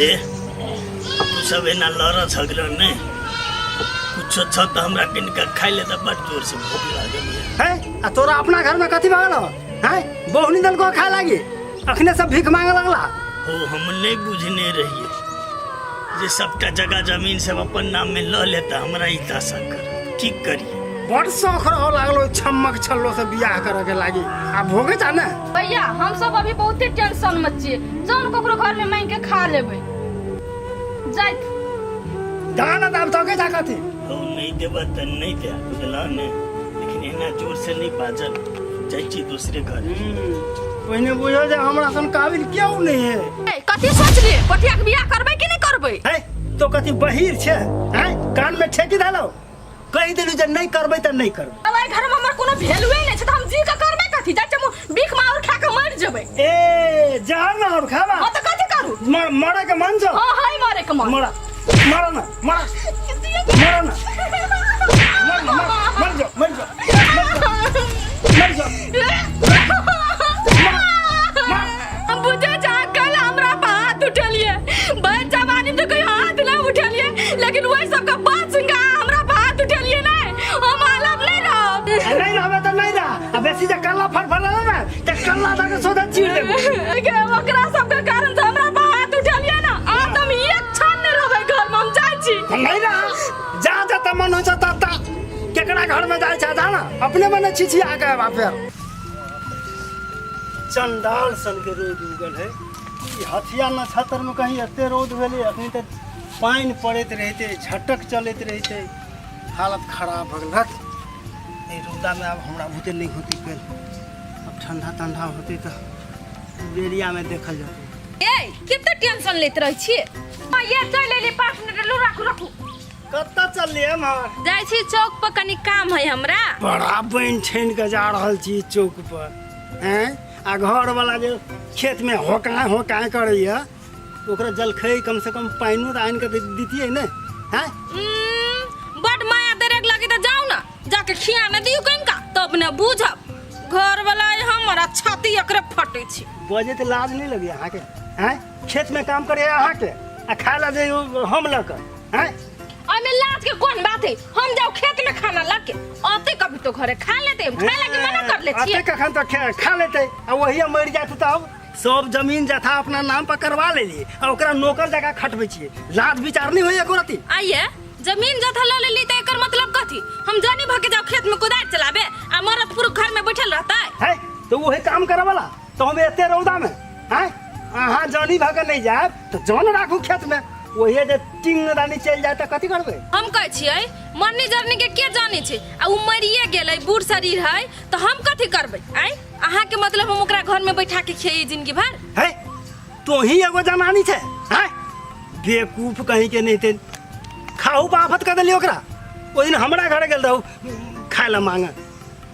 ए तू सब एना लड़ झगड़ नहीं, कुछो छ त हमरा कनिका खाइ ले त बड़ जोर से भूख लागल है। आ तोरा अपना घर में कथी भागल है? बहुनी दल को खा लागी, अखने सब भीख मांगे लगला हो। हम नहीं बुझने रहिए जे सबटा जगह जमीन सब अपन नाम में ल लेता, हमरा ई दशा कर की करिए। बड़ शौक रहो लागलो छम्मक छल्लो से बियाह करे के लागी, आ भोगे जाने। भैया हम सब अभी बहुते टेंशन में छी, जौन ककरो घर में मांग के खा लेबे जाइत दाना दाम तो के जाकती हो नहीं देबा त नहीं दे बुझला ने, लेकिन एना जोर से नहीं बाजल जाई छी दूसरे घर। पहिने बुझो जे हमरा सन काबिल क्यों नहीं है। कथी सोचलिए पटिया के बियाह करबै कि नहीं करबै? है तो कथी बहिर छे हैं कान में ठेकी धालो कहि देलु जे नहीं करबै त नहीं करबै। अब घर में हमर कोनो वैल्यूए नहीं छै त हम जी का करबै कथी? जा हम भीख मार खा के मर जेबै। ए जा ना और खावा हां त कथी करू? मरे के मन जो। हां हाय मारे के मन। मरा मरा ना मरा मरा ना मर जाओ मर जाओ मर जाओ। हम बुझे जा कल हमरा हाथ उठलिए भाई जवानी में कोई हाथ ना उठलिए लेकिन वही सबका बात सुन के हमरा हाथ उठलिए नहीं हम आलम नहीं रहबे त नहीं रह। अब बेसी जे कल्ला फड़फड़ा ना त कल्ला तक सोधा चीर देबो के ओकरा सबके कारण से हमरा हाथ उठलिए ना आ तुम एक क्षण नहीं रहबे घर में हम जाई छी। नहीं रह जा जा त मन हो त त केकरा घर में जाय छ जाना अपने मने छिछि आ के बापे चंडाल सन के रोड उगल है। ई हथिया नक्षत्र में कहीं एते रोड भेले अखनी त पानी पड़त रहते झटक चलत रहते हालत खराब भ गेल। ए रुदा में अब हमरा भूते नहीं होती कल अब ठंडा ठंडा होते तो बेरिया में देखल जाते। ए कितना टेंशन लेत रह छी? ये चल ले 5 मिनट लो राखू राखू। कत्ता चलिए मार जाय छी चौक पर कनी काम है हमरा। बड़ा बन ठन के जा रहल छी चौक पर हैं आ घर वाला जे खेत में होका करैया ओकरा जलखै कम से कम पाइनो आन के दीतिए ने हैं। बड माया देरेक लगे त जाऊ ना जाके खिया न दियो कनका तब न बुझब। घर वाला हमरा छाती एकरे फटे छी। बजे त लाज नहीं लगे अहाँ के हैं खेत में काम करे अहाँ के आ खाला जे हम लक हैं। में लाज के कौन बात है? हम जाओ खेत में खाना लाके आते कभी तो घरे खा लेते खाए लगे मना कर ले छी। आते कखन तो खा लेते आ वही मर जात तब सब जमीन जथा अपना नाम पर करवा लेली आ ओकरा नौकर जगह खटबै छिए लाज विचार नहीं होय एको रति। आइए जमीन जथा ले लेली त एकर मतलब कथी? हम जानी भके जाओ खेत में कुदार चलाबे आ मरद पुरुष घर में बैठल रहता है तो वही काम करे वाला तो हम एते रौदा में हैं अहाँ जानी भके नहीं जाए तो जान राखू खेत में वही जे टिंग रानी चल जाए त कथी करबै? हम कहै छियै मरनी जरनी के जाने छै आ उ मरिए गेलै बूढ़ शरीर है तो हम कथी करबै? आइ अहाँ के मतलब हम ओकरा घर में बैठा के खियै जिंदगी भर है तो ही एगो जनानी छै हैं बेवकूफ कहीं के नहीं थे खाऊ बाफत कर देली ओकरा। ओ दिन हमरा घर गेल रहू खाए ला मांगे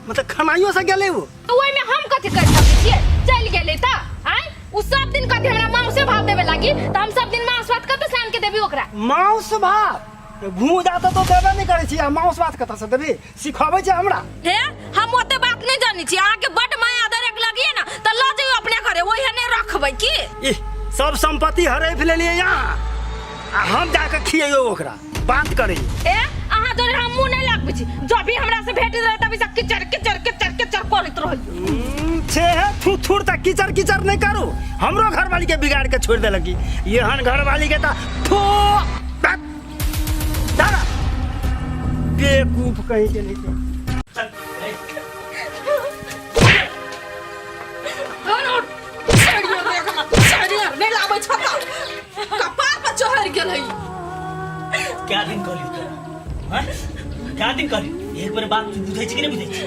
मतलब खनाइयो से गेले वो ओइ में हम कथी कर सकै छियै? चल गेलै त आइ उ सब दिन कथी हमरा मांग से भाव देबे लागी त हम सब दिन मांस भात कत सान के देबी ओकरा? मांस भात घूम जाता तो देबे नहीं करे छी आ मांस भात कत से देबी सिखाबै छै हमरा। हे हम ओते बात नहीं जानी छी। आहाँ के बड माया दरेक लगिए ना त ल जइयो अपने घरे ओही ने रखबै की। सब संपत्ति हड़प लेलिए यहाँ आ हम जाके खियैयो ओकरा बात करे। ए अहाँ तो हम मुंह नहीं लागबै छी जब भी हमरा से भेट रहे तभी से किचर किचर किचर किचर करत रहल छे है थुथुर तक किचर किचर नहीं करू हमरो घर वाली के बिगाड़ के छोड़ दे लगी यहन घर वाली के थो दादा बेवकूफ कहीं के नहीं नहीं लाबै छ त कपार पर चढ़ गेलै। क्या दिन कहली तोरा? हैं क्या दिन कहली? एक बार बात तू बुझै छी कि नहीं बुझै छी?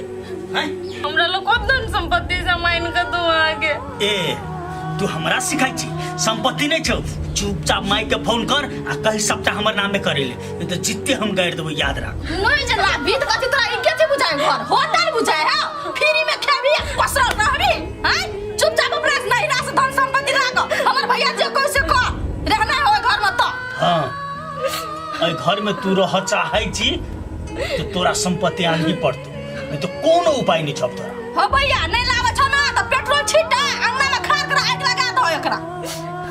हैं हमरा लोग कब धन संपत्ति जमाइन के दो आगे। ए तू हमरा सिखाई छी संपत्ति नहीं छौ चुपचाप माई के फोन कर आ कहीं सबटा हमर नाम में करे ले नहीं तो जितते हम गाड़ देबो याद रख। नहीं जला बीत कथी तोरा ई केते बुझाय घर होटल बुझाय है फ्री में खेबी कसर रहबी हैं चुपचाप अपना नहीं रास धन संपत्ति राख हमर भैया जे कोई से को रहना हो घर में तो। हां ए घर में तू रह चाहै छी तो तोरा संपत्ति आनही पड़तो नहीं तो कोनो उपाय नहीं छप तोरा। हो भैया नहीं लावे छ ना तो पेट्रोल छीटा अंगना में खार कर आग लगा दो एकरा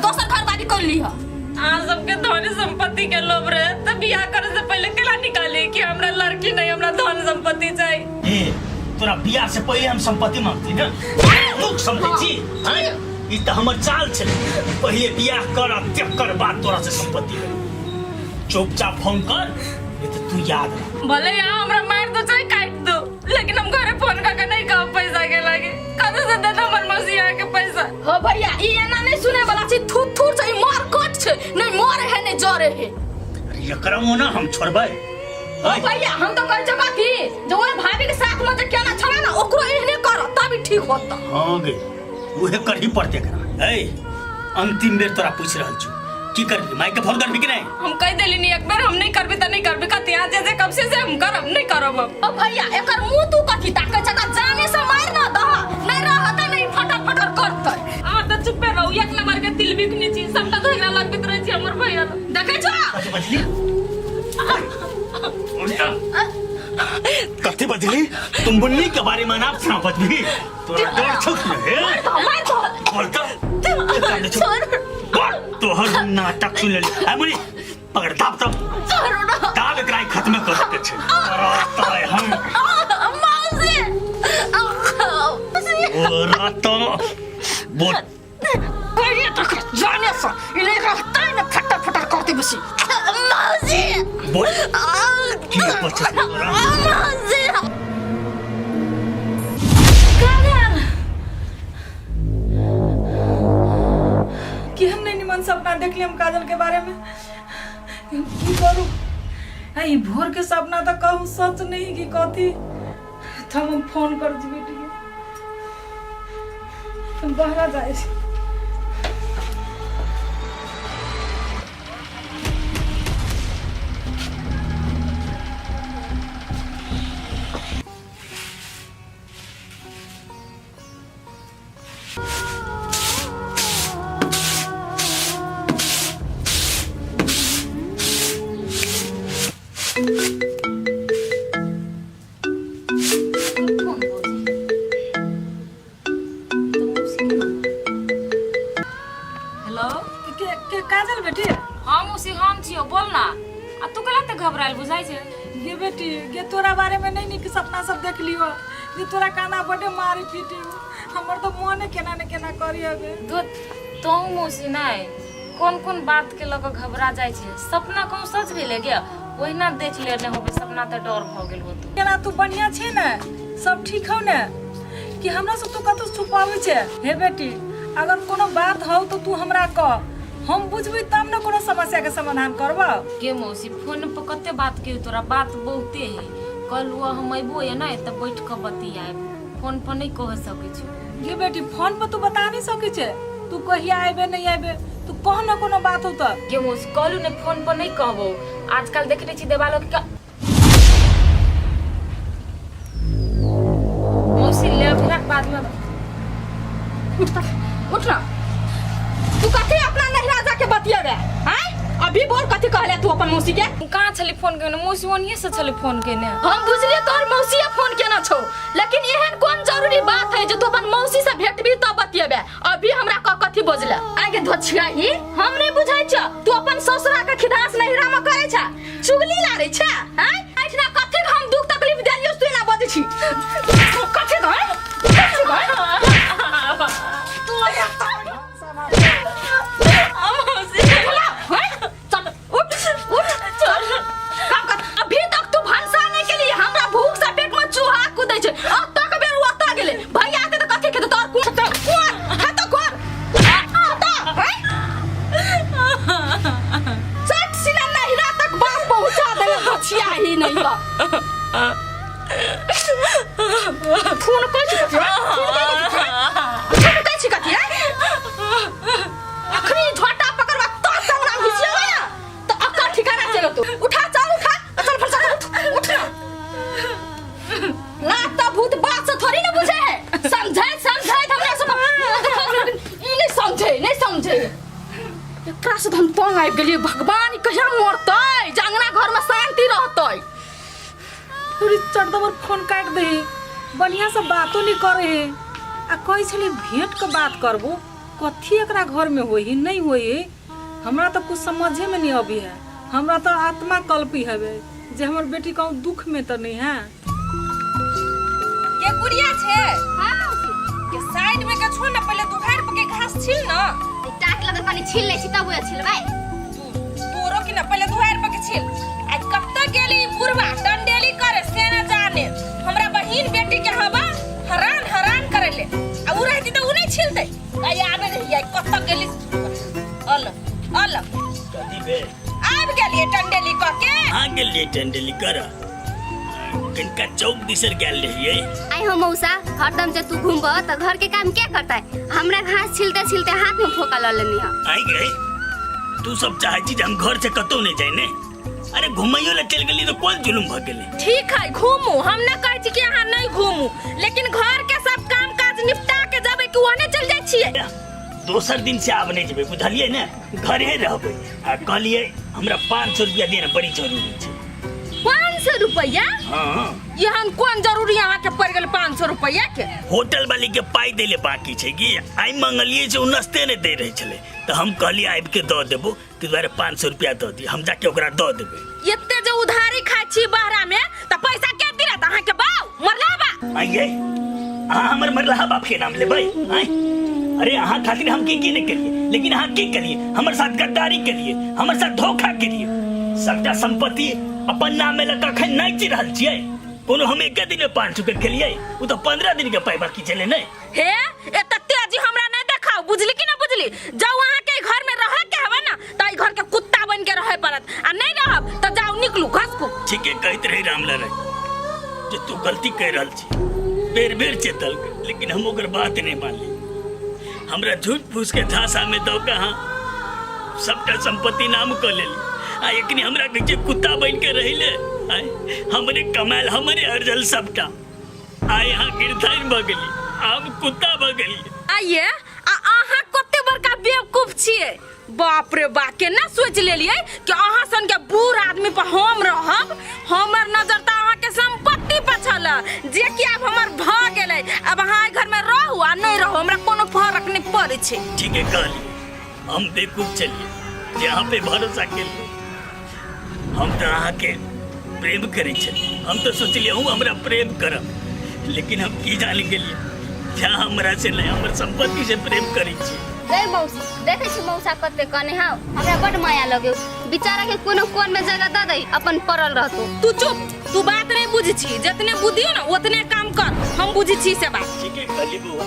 दोसर घर बाड़ी कर ली है। आ सबके धन संपत्ति के लोभ रहे त बियाह करे से पहले केला निकाले कि हमरा लड़की नहीं हमरा धन संपत्ति चाहिए। ए तोरा बियाह से पहले हम संपत्ति मांगती ना लोग समझै छी हैं ई त हमर चाल छै पहले बियाह कर तकर बाद तोरा से संपत्ति चुपचाप फोन कर नहीं तो तू याद रख। भले यहाँ हमरा मार दो चाहे काट दो लेकिन हम घरे फोन करके नहीं कहो पैसा के लागे कदे से देना मन मौसी के पैसा। हो भैया ई एना नहीं सुने वाला छी थुथुर छै मार कट छै नहीं मोर है नहीं जरे है। अरे एकरा ना हम छोड़बै। ओ भैया हम तो कह जबा की जो भाभी के साथ में जे केना छला ना ओकरो एहने कर भी ठीक होता। हाँ गे उहे कर ही पड़ते करा। ए अंतिम बेर तोरा पूछ रहल छु की करबी माई के फोन करबी कि नहीं? हम कह देली नहीं एक बार हम नहीं करबे त नहीं करबे कते आज जे कब से हम करब नहीं करब। ओ भैया एकर मुंह तू कथी ताके छका जाने से मार ना दह नहीं रहत नहीं फटर फटर करतै। आ त चुप रहो एक नंबर के तिल बिकनी छी सबटा धइला लगबे रहे छी हमर भैया देखे छ बजली कते बजली तुम बुन्नी के बारे में ना सुना बजली तोरा डर छौ है मैं तो बोलता छोड़ तो हर नाटक सुन ले है मुनी पकड़ दाब दाब एकरा खत्म कर के छै रात हम मौसी और तो बोल भैया तक जाने से इने रहता है ना फटा फटा करते बसी मौसी बोल की बच्चा मौसी कि हम नहीं निमन सपना देख लिया हम काजल के बारे में की करूं। आई भोर के सपना तो कहूँ सच नहीं कि कथी हम फोन कर दी बेटी के तुम बहरा जाए हेलो के काजल बेटी हम उसी हम छियो बोल ना आ तू कला त घबराइल बुझाइ छै गे बेटी गे तोरा बारे में नहीं निक सपना सब देख लियो जे तोरा काना बड़े मारी पीटी हमर तो मन केना ने केना करी हबे तो मौसी नहीं कौन कौन बात के लग घबरा जाय छै सपना कहूँ सच भेले गे ओहिना देख लेने होबे सपना त डर भ गेल हो तू केना तू बढ़िया छे ना सब ठीक हो ना कि हमरा से तू कतो छुपावे छे हे बेटी अगर कोनो बात हो तो तू हमरा कह हम बुझबी तब न कोनो समस्या के समाधान करबा। के मौसी फोन पर कते बात के तोरा बात बहुते है कल वो हम अइबो या ना त बैठ के बतियाए फोन पर नहीं कह सकै छी। गे बेटी फोन पर तू बता नहीं सकै छे तू कहिया आइबे नहीं आइबे तू कह न कोनो बात हो त के मौसी कलू ने फोन पर नहीं कहबो आजकल देखले छी देवालो के मौसी ले फिर बाद में उठना तू कथी अपना नहरा जाके बतियाबे हैं अभी बोल कथी कहले तू अपन मौसी के कहां छली फोन केने मौसी ओनिए से छली फोन केने हम बुझलिए तोहर मौसी फोन केना छौ लेकिन एहन कोन जरूरी बात है जो तू अपन मौसी से भेटबी त बतियाबे अभी हमरा कथी बजले आगे धोछियाही हम नहीं बुझाइ छ तू अपन ससुरा के खिदास नहरा में करे छ चुगली लारे छ हैं ऐठना कथी हम दुख तकलीफ देलियो तू ना बजै छी कथी गय अभी तक तू भंसा नहीं के लिए हमरा भूख से पेट में चूहा कूदै छै अब तक बेर ओता गेले भैया आते त कथी खेत तोर कुछ कोन है तो कोन सट सिला नहिरा तक बात पहुंचा दे बचिया ही नहीं बा फोन कर छी कथी अखनी झोटा पकड़वा तो हमरा घिसिया ना तो अक्का ठिकाना चलो तू उठा चल उठा चल फरसा उठ लाता भूत बात से थोड़ी ना बुझे है समझे हमरा सब नहीं समझे एकरा से हम तंग आबि गेलिए भगवान कहिया मरतै जंगना घर में शांति रहतै पूरी चढ़दबर फोन काट दे बढ़िया से बातो नहीं करे आ कहि छली भेंट के बात करबो कथी एकरा घर में होई नहीं होई हमरा तो कुछ समझे में नहीं अभी है हमरा तो आत्मा कल्पी हवे जे हमर बेटी कहूँ दुख में तो नहीं है ये गुड़िया छे हां के साइड में के छोड़ ना पहले दुखार पे के घास छील ना टाट लगे पानी छील ले छी तब छिलबै तोरो की ना पहले दुहार पे के छील आज कब तक गेली बुढ़वा डंडेली करे से ना जाने हमरा बहिन बेटी के हवा हरान करे ले आ उ रहती तो उ नहीं छिलते आई आवे रही कब तक गेली अल कदी बे आब गेली टंडेली क के आ गेली टंडेली कर इनका चौक दिसर गेल रहिए। आई हो मौसा, हरदम जे तू घूमबो त घर के काम के करता है? हमरा घास छिलते छिलते हाथ में फोका ल लेनी है। आई गए तू सब चाहे छी हम घर से कतो नहीं जाए ने। अरे घुमाइयो ले चल गेली तो कौन जुलुम भ गेले। ठीक है घूमू, हम न कहै छी कि अहाँ नहीं घूमू, लेकिन घर के सब काम काज निपटा के जाबे कि ओने चल जाय छियै। दोसर दिन से आब नहीं जेबे बुझलिए ने, घरे रहबे। आ कहलिए हमरा 500 रुपया देना बड़ी जरूरी छै। 500 रुपया? हां यहन कोन जरूरी अहाँ के पड़ गेल 500 रुपया के? होटल वाली के पाई देले बाकी छै कि आई मंगलिए जे नस्ते ने दे रहे छले तो हम कहलिए आबि के द देबो, ते दुआरे 500 रुपया द दी, हम जाके ओकरा द देबे। एते जे उधारी खाइ छी बहरा में त पैसा के दिरत अहाँ के बाऊ मरलाबा? आइए अहाँ हमर मरला बाप के नाम लेबै? अरे अहाँ खातिर हम की नहीं करिए, लेकिन अहाँ की करिए? हमर साथ गद्दारी करिए, हमर साथ धोखा करिए। सबटा संपत्ति अपन नाम में लगा कखन नहीं ची रहल छियै। कोनो हम एक दिन में 500 के खेलिए, वो तो 15 दिन के पाई बाकी चले नहीं। हे एत तेजी हमरा नहीं देखाओ, बुझली कि ना बुझली? जाओ अहाँ के घर में रह के हवे ना त ई घर के कुत्ता बन के रहे पड़त, आ नहीं रहब त जाओ निकलू घस को। ठीक है कहत रही रामलाल जे तू गलती कर रहल छी, बेर बेर चेतल, लेकिन हम ओकर बात नहीं मानली। हमरा झूठ फूस के झांसा में दो कहा सबटा संपत्ति नाम कर लेली। आ एकनी हमरा के कुत्ता बन के रहिले, हमरे कमाल हमरे अर्जल सबटा आ यहाँ गिरधाइन भ गेली, आब कुत्ता भ गेली। आइए आ अहाँ कते बड़का बेवकूफ छियै। बाप रे बा, केना सोच लेलिए कि अहाँ सन के बूढ़ आदमी पर हम रहब? हमर नजर त अहाँ के संपत्ति पर छल, जे कि अब हमर भ गेलै। अब अहाँ घर में रहू आ नहीं रहू, हमरा कोनो फर्क नहीं पड़े छै। ठीक है कहली, हम बेवकूफ चलिए यहाँ पे भरोसा केलिए। हम तो अहाँ के प्रेम करे छलिए, हम तो सोचलिए हूँ हमरा प्रेम करब, लेकिन हम की जान गेलिए क्या हमरा से नहीं हमर संपत्ति से प्रेम करे छी। गई मौसी, देखे छी मौसा कते कने हाउ, हमरा बड माया लगे। बेचारा के कोनो कोन में जगह द दई, अपन परल रहतो। तू चुप, तू बात नहीं बुझी छी। जितने बुद्धि हो ना उतने काम कर, हम बुझी छी से बात। ठीक है कहली बुआ,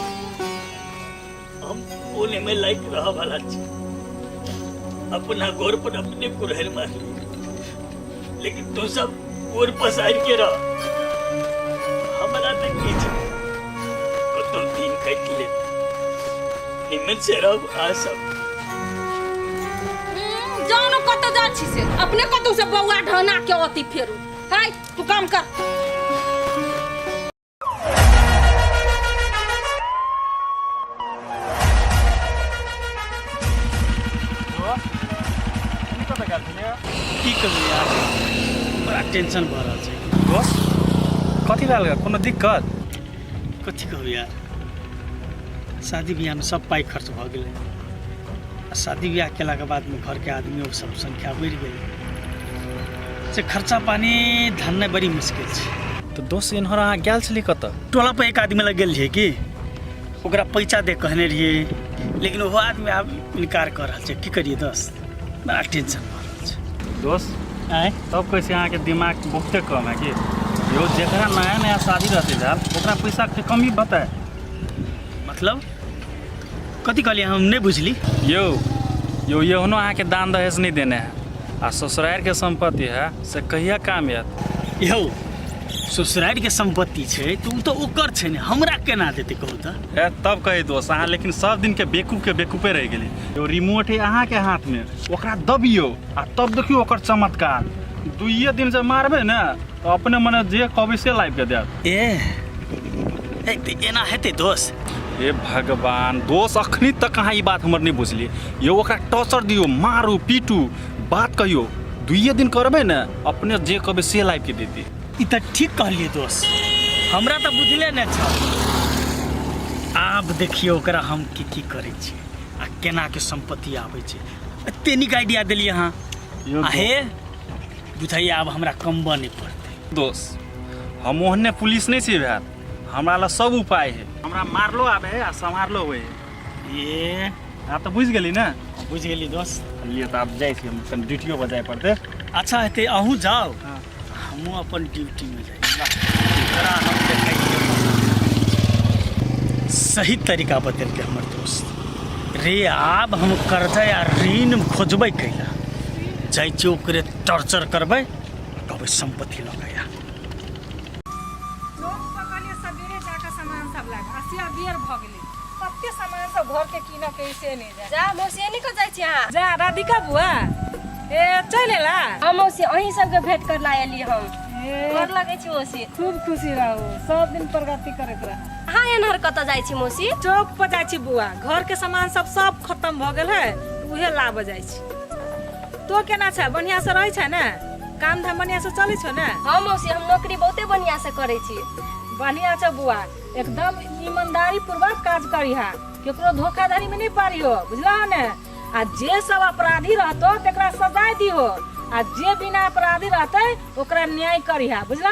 हम बोले में लाइक रह वाला छी, अपना गोर पर अपने कुरहर मार ली, लेकिन तू सब गोर पसार के रह। हमारा तक की छी कतो दिन कट ले निमन से रह आ सब। जाओ न कत जा छी से, अपने कतो से बौआ ढना के अति फेरू। हाय तू काम कर। की करू यार, बड़ा टेंशन भ रहल छै। दोस्त कथी भेल गा, कोनो दिक्कत? कथी कहू यार, शादी ब्याह में सब पाई खर्च भ गेलै। आ शादी ब्याह केला के बाद में घर के आदमी सब संख्या बढ़ि गेलै, से खर्चा पानी धरनाइ बड़ी मुश्किल छै। तो दोस्त इन्हर अहाँ गेल छली कतऽ? टोला पर एक आदमी लग गेल रहिए कि ओकरा पैसा दे कहने रहिए, लेकिन वो आदमी आब इनकार कर रहल छै। की करिए दोस्त, बड़ा टेंशन भ रहल छै। दोस्त आय तब कैसे अहाँ के दिमाग बहुते कम है कि यो जेकरा नया नया शादी रहते जाल ओकरा पैसा के कमी बताए। मतलब कथी कहलिए हम नहीं बुझली। यो यो यौनो अहाँ के दान दहेज नहीं देने है, आ ससुराल के संपत्ति है से कहिया काम आयत? यौ ससुराल के संपत्ति छै तो उ तो ओकर छै ने, हमरा केना देते कहू त? ए तब कही दोस्त अहाँ लेकिन सब दिन के बेकूफे रह गेली। यो रिमोट है अहाँ के हाथ में, ओकरा दबियो आ तब देखियो ओकर चमत्कार। 2 दिन से मारबे ना तो अपने मने जे कहबे से लाइव के देत। ए ते एना हेते दोस्त? हे भगवान दोस्त, अखनी तक अहाँ ई बात हमर नहीं बुझलिए। यो ओकरा टॉर्चर दियो, मारू पीटू, बात कहियो। 2 दिन करबे ना अपने जे कहबे से लाइव के देती। ई त ठीक कहलिए दोस्त, हमरा त बुझले ने छ। आब देखियो ओकरा हम की करे छी आ केना के संपत्ति आबै छै। एते नीक आइडिया देलिए अहाँ। हे बुझाइए आब हमरा कमबऽ नहीं पड़तै। दोस्त हम ओहने पुलिस नहीं छी भाई, हमरा ला सब उपाय है। हमरा मारलो आबे है आ संभारलो होए। ये आप तो बुझ गेली ना? बुझ गेली दोस्त। लिए तो आप जाए छी, हम तन ड्यूटियो बजाय पड़ते। अच्छा हेते अहूँ जाओ, हाँ। हमहूँ अपन ड्यूटी में जाए। हम सही तरीका बतेलके हमर दोस्त रे। आब हम कर्जा या ऋण खोजबै कैला, जाइ छी ओकरे टॉर्चर करबै, कहबै संपत्ति लगाया। सब घर के कीन के ऐसे नहीं जा जा मौसी एनी को जाइ छी अहाँ जा राधिका बुआ ए चल ला हम मौसी अहीं सबके भेंट कर ला एली हम ए, गोर लगै छी मौसी खूब खुशी रहू सब दिन प्रगति करत रह अहाँ एनहर कतऽ जाइ छी मौसी चौक पर जाइ छी बुआ घर के सामान सब खत्म भ गेल है उहे लाब जाइ छी तो केना छ बढ़िया से रहै छ ना काम धाम बढ़िया से चलै छ ना हाँ मौसी हम नौकरी बहुते बढ़िया से करै छी बढ़िया छ बुआ एकदम ईमानदारी पूर्वक काज करिहा केकरो धोखाधड़ी में नहीं पारियो बुझला ने आ जे सब अपराधी रहतो तेकरा सजा दिहो आ जे बिना अपराधी रहते ओकरा न्याय करिहा बुझला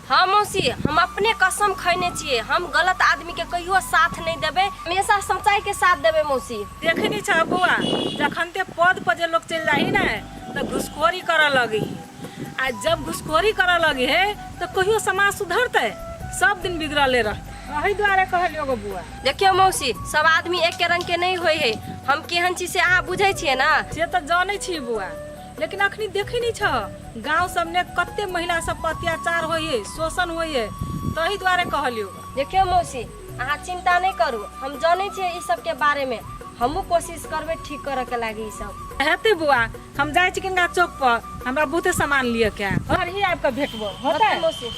हाँ मौसी हम अपने कसम खैने छियै हम गलत आदमी के कहियो साथ नहीं देबे हमेशा सच्चाई के साथ देबे मौसी देखनी छ बुआ जखन ते पद पर जे लोग चल जाही ना तो घुसखोरी करे लगी आ जब घुसखोरी करे लगी है तो कहियो समाज सुधरते सब दिन बिगड़ले रह एही द्वारे कहलियो गो बुआ देखियो मौसी सब आदमी एक रंग के नहीं होय है हम केहन छी से अहाँ बुझै छियै ना से तो जानै छी बुआ लेकिन अखनी देखै नहीं छ गांव सब में कते महिला सब पर अत्याचार होय है शोषण होय है तही द्वारे कहलियो देखियो मौसी अहाँ चिंता नहीं करू हम जानै छियै ई सब के बारे में हमहू कोशिश करबे ठीक करे के लागी ई सब हेते बुआ हम जाय छी गंगा चौक पर हमरा बहुते सामान लिए के और ही आब के भेटबो होतै मौसी